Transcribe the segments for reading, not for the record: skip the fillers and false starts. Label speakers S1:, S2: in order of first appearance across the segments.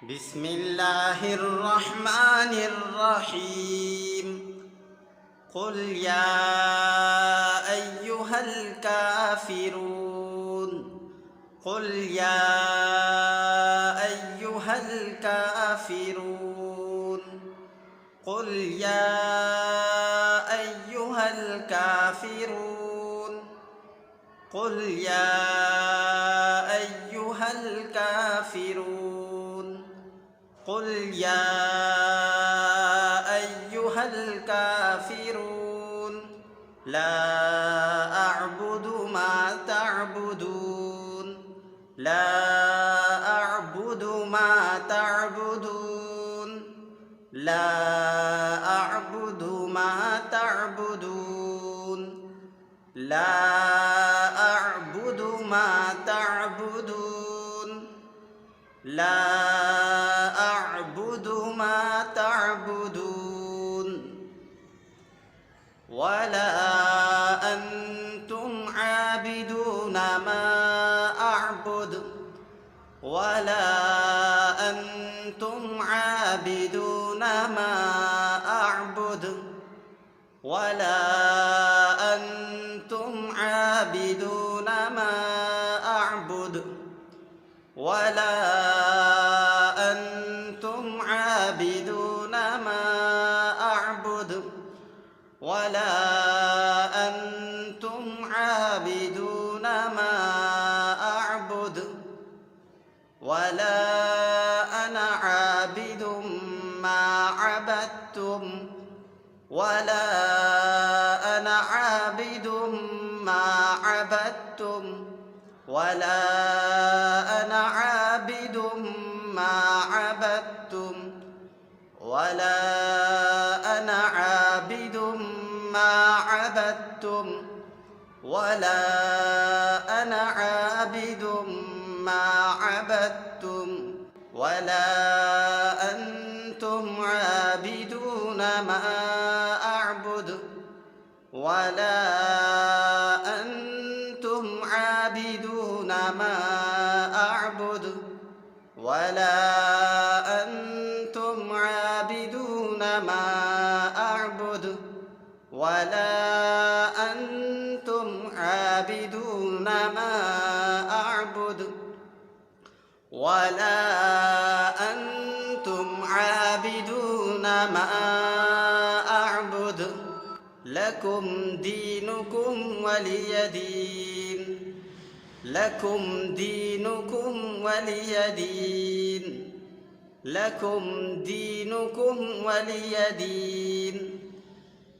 S1: بسم الله الرحمن الرحيم. قل يا أيها الكافرون قل يا أيها الكافرون قل يا أيها الكافرون قل يا أيها الكافرون قل يا أيها الكافرون لا أعبد ما تعبدون لا أعبد ما تعبدون لا أعبد ما تعبدون لا أعبد ما تعبدون لا أعبد ما تعبدون ولا أنتم عابدون ما أعبد ولا أنتم عابدون ما أعبد ولا أنتم عابدون ما أعبد ولا أنتم عابدون ما أعبد ولا أنتم عابدون ما أعبد ولا أنا عابد ما عبدتم ولا أنا عابد ما عبدتم ولا أنا عابد ما عبدتم ولا أنا عابد ما عبدتم ولا أنا عابد ما عبدتم ولا أنتم عابدون ما أعبد ولا أنتم عابدون ما أعبد ولا أنتم عابدون ما أعبد ولا أنتم عابدون ما أعبد ولا أنتم عابدون ما أعبد لكم دينكم ولي دين لكم دينكم ولي دين لكم دينكم ولي دين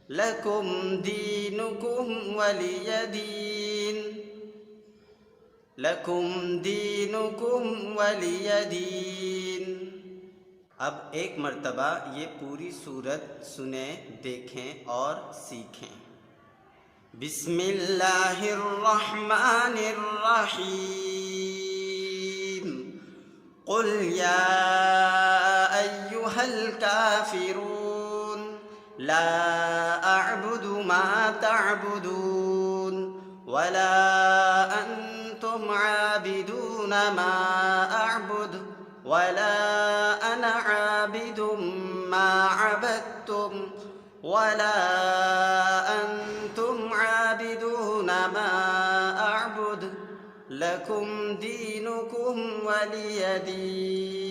S1: لكم دينكم ولي دين لكم دينكم ولي دين। अब एक मर्तबा ये पूरी सूरत सुने, देखें और सीखें। बिस्मिल्लाहिर्रहमानिर्रहीम। कुल या अय्युहल काफिरून ला अअबुदु मा तअबुदून वला अंतुम आबिदून मा अअबुद वला अना आबिदुम मा अबदतुम वला अंतुम आबिदून मा अअबुद लकुम दीनुकुम वलिय दीन।